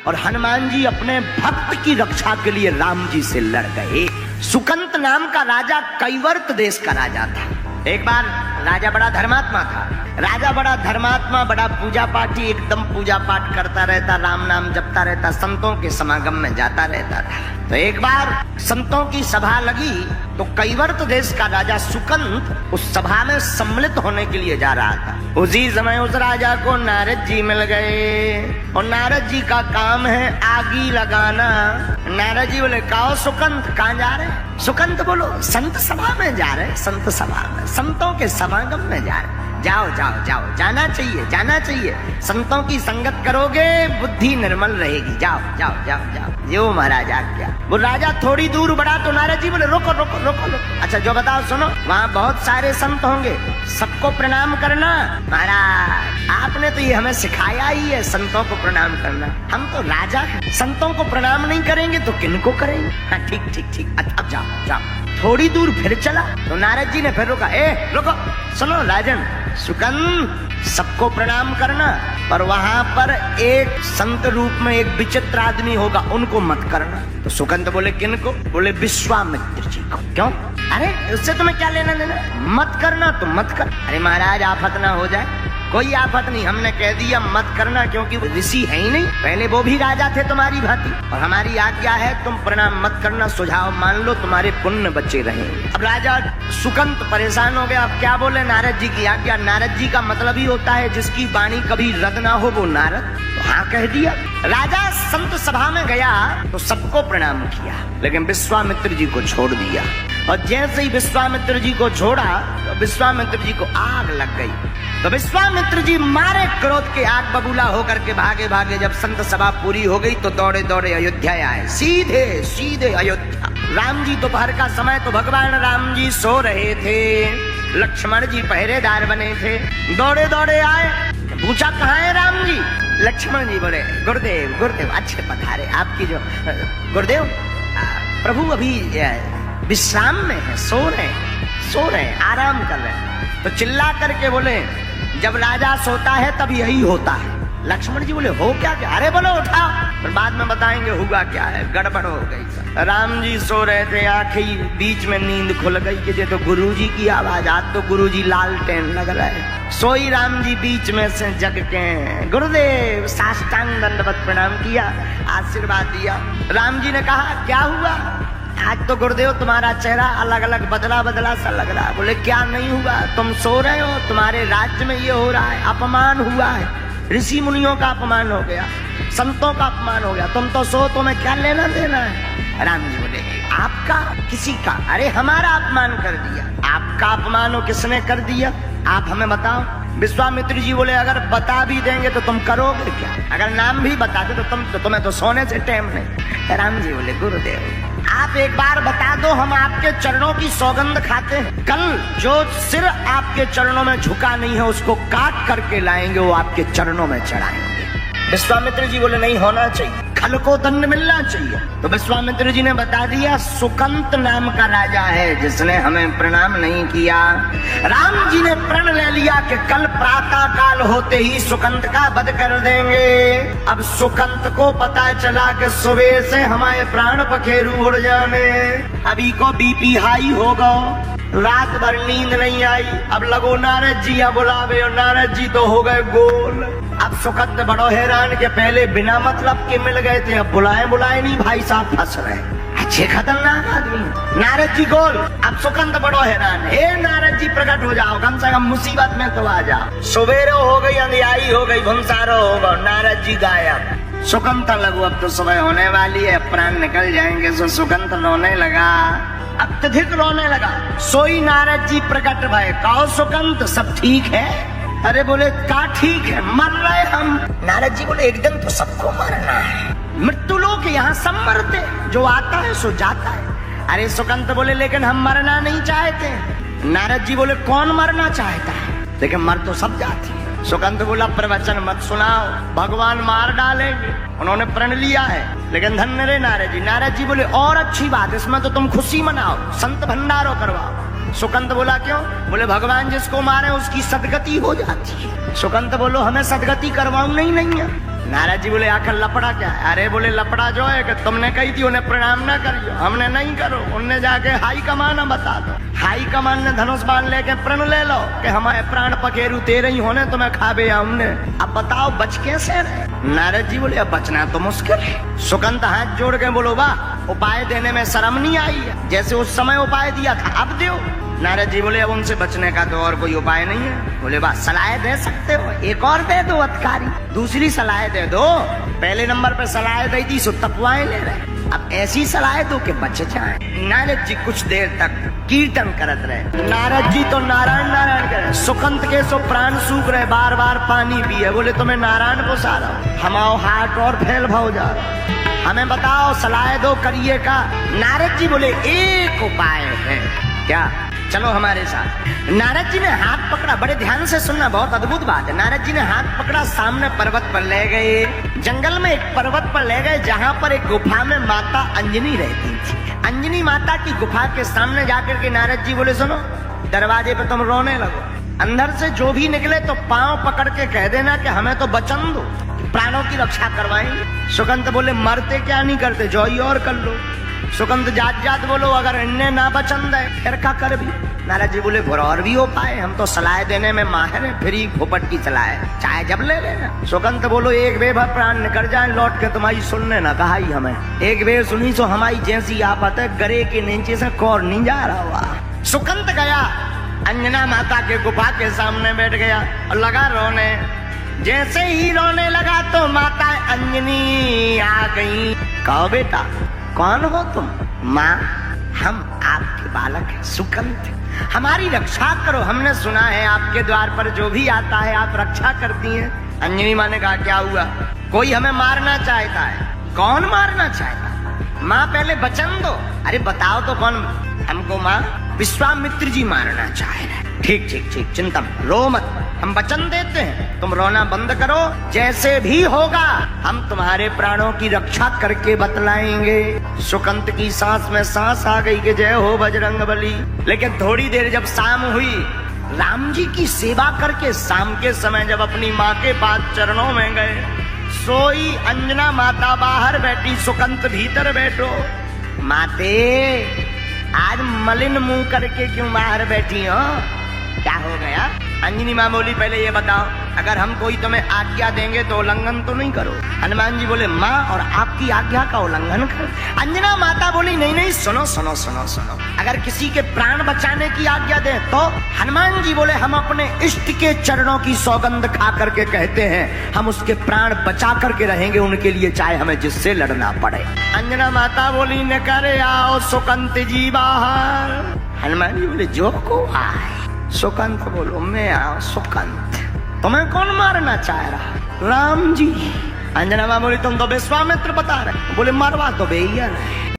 और हनुमान जी अपने भक्त की रक्षा के लिए राम जी से लड़ गए। सुकंत नाम का राजा कैवर्त देश का राजा था। एक बार राजा बड़ा धर्मात्मा था। राजा बड़ा धर्मात्मा, बड़ा पूजा पाठी, एकदम पूजा पाठ करता रहता, राम नाम जपता रहता, संतों के समागम में जाता रहता था। तो एक बार संतों की सभा लगी तो कैवर्त देश का राजा सुकंत उस सभा में सम्मिलित होने के लिए जा रहा था। उसी समय उस राजा को नारद जी मिल गए और नारद जी का काम है आगी लगाना। नारद जी बोले, कहो सुकंत कहाँ जा रहे हैं? सुकंत बोलो, संत सभा में जा रहे, संत सभा में, संतों के समागम में जा रहे। जाओ जाओ जाओ, जाना चाहिए, जाना चाहिए। संतों की संगत करोगे बुद्धि निर्मल रहेगी। जाओ जाओ जाओ जाओ। यो महाराज आज्ञा। वो राजा थोड़ी दूर बढ़ा तो नारद जी बोले, रोको रोको रोको रोको। अच्छा जो बताओ सुनो, वहाँ बहुत सारे संत होंगे, सबको प्रणाम करना। महाराज आपने तो ये हमें सिखाया ही है, संतों को प्रणाम करना। हम तो राजा हैं, संतों को प्रणाम नहीं करेंगे तो किनको करेंगे? हाँ ठीक ठीक ठीक, अब जाओ जाओ। थोड़ी दूर फिर चला तो नारद जी ने फिर रोका, ए रुको, सुनो राजन, सुकंत सबको प्रणाम करना, पर वहां पर एक संत रूप में एक विचित्र आदमी होगा, उनको मत करना। तो सुकंत बोले, किनको? बोले विश्वामित्र जी को। क्यों? अरे उससे तुम्हें क्या लेना देना? मत करना तो मत कर। अरे महाराज आफत ना हो जाए। कोई आफत नहीं, हमने कह दिया मत करना क्योंकि वो ऋषि है ही नहीं, पहले वो भी राजा थे तुम्हारी भांति, और हमारी आज्ञा है तुम प्रणाम मत करना, सुझाव मान लो, तुम्हारे पुण्य बचे रहे। अब राजा सुकंत परेशान हो गया, अब क्या बोले? नारद जी की आज्ञा। नारद जी का मतलब ही होता है जिसकी वाणी कभी रद्द ना हो वो नारद। तो हाँ कह दिया। राजा संत सभा में गया तो सबको प्रणाम किया, लेकिन विश्वामित्र जी को छोड़ दिया। और जैसे ही विश्वामित्र जी को छोड़ा तो विश्वामित्र जी को आग लग गई। तो विश्वामित्र जी मारे क्रोध के आग बबूला होकर के भागे भागे। जब संत सभा पूरी हो गई तो दौड़े दौड़े अयोध्या आए, सीधे सीधे अयोध्या। राम जी दोपहर का समय, तो भगवान राम जी सो रहे थे, लक्ष्मण जी पहरेदार बने थे। दौड़े दौड़े आए, पूछा कहाँ है राम जी? लक्ष्मण जी बोले, गुरुदेव गुरुदेव अच्छे पधारे। आपकी जो गुरुदेव प्रभु अभी विश्राम में है, सो रहे हैं, आराम कर रहे हैं। तो चिल्ला करके बोले, जब राजा सोता है तब यही होता है। लक्ष्मण जी बोले, हो क्या? अरे बोलो उठाओ, फिर बाद में बताएंगे हुआ क्या है, गड़बड़ हो गई। राम जी सो रहे थे, आंखें बीच में नींद खुल गई कि ये तो गुरुजी की आवाज। आज तो गुरुजी लालटेन लग रहे। सोई राम जी बीच में से जग के, गुरुदेव साष्टांग दंडवत प्रणाम किया, आशीर्वाद दिया। राम जी ने कहा, क्या हुआ? आज तो गुरुदेव तुम्हारा चेहरा अलग अलग बदला बदला सा लग रहा है। बोले, क्या नहीं हुआ? तुम सो रहे हो, तुम्हारे राज्य में ये हो रहा है, अपमान हुआ है, ऋषि मुनियों का अपमान हो गया, संतों का अपमान हो गया, तुम तो सो, तुम्हें क्या लेना देना है? राम जी बोले, आपका किसी का? अरे हमारा अपमान कर दिया। आपका अपमान हो, किसने कर दिया? आप हमें बताओ। विश्वामित्र जी बोले, अगर बता भी देंगे तो तुम करोगे क्या? अगर नाम भी बता दे तो तुम्हें तो सोने से टाइम नहीं। राम जी बोले, गुरुदेव आप एक बार बता दो, हम आपके चरणों की सौगंध खाते हैं। कल जो सिर आपके चरणों में झुका नहीं है उसको काट करके लाएंगे, वो आपके चरणों में चढ़ाएंगे। विश्वामित्र जी बोले, नहीं होना चाहिए, खल को दंड मिलना चाहिए। तो विश्वामित्र जी ने बता दिया, सुकंत नाम का राजा है जिसने हमें प्रणाम नहीं किया। राम जी ने प्रण ले लिया कि कल प्रातः काल होते ही सुकंत का वध कर देंगे। अब सुकंत को पता चला कि सुबह से हमारे प्राण पखेरु उड़ जाने, अभी को बीपी हाई हो गो, रात भर नींद नहीं आई। अब लगो नारद जी या बुलावे, और नारद जी तो हो गए गोल। अब सुकंत बड़ो हैरान के पहले बिना मतलब के मिल गए थे, अब बुलाए नहीं, भाई साहब फंस रहे। अच्छे खतरनाक आदमी। नारद जी गोल, अब सुकंत बड़ो हैरान, हे नारद जी प्रकट हो जाओ, कम से कम मुसीबत में तो आ जाओ। सवेरे हो गई, अंधियाई हो गई, भंसारो हो गया, नारद जी गायब। सुकंत लगो, अब तो सुबह होने वाली है, प्राण निकल जाएंगे। सो सुकंत रोने लगा, अत्यधिक रोने लगा। सोई नारद जी प्रकट भय, कहो सुकंत सब ठीक है? अरे बोले, का ठीक है, मर रहे हम। नारद जी बोले, एक दिन तो सबको मरना है, मृत्यु लोग यहाँ सब मरते, जो आता है सो जाता है। अरे सुकंत बोले, लेकिन हम मरना नहीं चाहते। नारद जी बोले, कौन मरना चाहता है? लेकिन मर तो सब जाती है। सुकंत बोला, प्रवचन मत सुनाओ, भगवान मार डालेंगे। उन्होंने प्रण लिया है, लेकिन धन्य रे नारद जी। नारद जी बोले, और अच्छी बात, इसमें तो तुम खुशी मनाओ, संत भंडारो करवाओ। सुकंत बोला, क्यों? बोले, भगवान जिसको मारे उसकी सदगति हो जाती है। सुकंत बोलो, हमें सदगति करवाऊं नहीं है। नारद जी बोले आखिर लपड़ा क्या है? अरे बोले लपड़ा जो है कि तुमने कही थी उन्हें प्रणाम ना करियो, हमने नहीं करो। उनने जाके हाई कमान बता दो। हाई कमान ने धनुष बाण लेके प्रण ले लो कि हमारे प्राण पखेरु तेरे ही होने तुम्हें खाबे हमने। अब बताओ बच कैसे रहे? नारद जी बोले अब बचना तो मुश्किल है। सुकंत हाथ जोड़ के बोलो वाह, उपाय देने में शर्म नहीं आई है, जैसे उस समय उपाय दिया था अब दो। नारद जी बोले अब उनसे बचने का तो और कोई उपाय नहीं है। बोले वाह, सलाह दे सकते हो, एक और दे दो अधिकारी, दूसरी सलाह दे दो। पहले नंबर पे सलाह दी थी सो तपवाएं ले रहे, अब ऐसी सलाह दो कि बच जाए। नारद जी कुछ देर तक कीर्तन करत रहे। नारद जी तो नारायण नारायण करे, सुकंत के सो प्राण सूख रहे, बार बार पानी पिए। बोले तुम्हें नारायण को सारा हमाओ हार्ट और फैल भाव जा रहा, हमें बताओ सलाह दो करिए का। नारद जी बोले एक उपाय है। क्या? चलो हमारे साथ। नारद जी ने हाथ पकड़ा, बड़े ध्यान से सुनना, बहुत अद्भुत बात है। नारद जी ने हाथ पकड़ा, सामने पर्वत पर ले गए। जंगल में एक पर्वत पर ले गए जहां पर एक गुफा में माता अंजनी रहती थी। अंजनी माता की गुफा के सामने जाकर के नारद जी बोले सुनो, दरवाजे पे तुम रोने लगो, अंदर से जो भी निकले तो पांव पकड़ के कह देना कि हमें तो वचन दो, प्राणों की रक्षा करवाएंगे। सुकंत बोले मरते क्या नहीं करते, जो ही और कर लो। सुकंत जात जात बोलो अगर इन्हें ना पसंद है फिर क्या कर भी। नारद जी बोले और भी हो पाए, हम तो सलाह देने में माहिर है, फिर ही खोपट की सलाह है, चाहे जब ले लेना। सुकंत बोलो एक बेभा प्राण निकल जाए लौट के तुम्हारी सुनने ना कहा ही हमें, एक बेर सुनी सो हमारी जैसी आफत है, गरे के नीचे से कौर नहीं जा रहा हुआ। सुकंत गया अंजना माता के गुफा के सामने बैठ गया और लगा रोने। जैसे ही रोने लगा तो माता अंजनी आ गई। कहो बेटा कौन हो तुम? माँ हम आपके बालक हैं सुकंत, हमारी रक्षा करो, हमने सुना है आपके द्वार पर जो भी आता है आप रक्षा करती हैं। अंजनी माँ ने कहा क्या हुआ? कोई हमें मारना चाहता है। कौन मारना चाहता? माँ पहले वचन दो। अरे बताओ तो कौन? हमको माँ विश्वामित्र जी मारना चाह रहे। ठीक ठीक ठीक, चिंता रो मत, हम वचन देते हैं, तुम रोना बंद करो, जैसे भी होगा हम तुम्हारे प्राणों की रक्षा करके बतलाएंगे। सुकंत की सांस में सांस आ गई कि जय हो बजरंगबली। लेकिन थोड़ी देर जब शाम हुई, राम जी की सेवा करके शाम के समय जब अपनी माँ के पास चरणों में गए, सोई अंजना माता बाहर बैठी, सुकंत भीतर बैठो। माते आज मलिन मुंह करके क्यों बाहर बैठी हो? क्या हो गया? अंजनी माँ बोली पहले ये बताओ, अगर हम कोई तुम्हें आज्ञा देंगे तो उल्लंघन तो नहीं करो? हनुमान जी बोले माँ और आपकी आज्ञा का उल्लंघन कर। अंजना माता बोली नहीं नहीं सुनो सुनो सुनो सुनो, अगर किसी के प्राण बचाने की आज्ञा दे तो? हनुमान जी बोले हम अपने इष्ट के चरणों की सौगंध खा करके कहते हैं हम उसके प्राण बचा करके रहेंगे उनके लिए, चाहे हमें जिससे लड़ना पड़े। अंजना माता बोली न करे आओ सुकंत जी बाहर। हनुमान जी बोले जो को आए। सुकंत बोलो मैं आओ। सुकंत तुम्हें कौन मारना चाह रहा? राम जी। अंजना माँ बोली तुम तो विश्वामित्र बता रहे, बोले मरवा तो भैया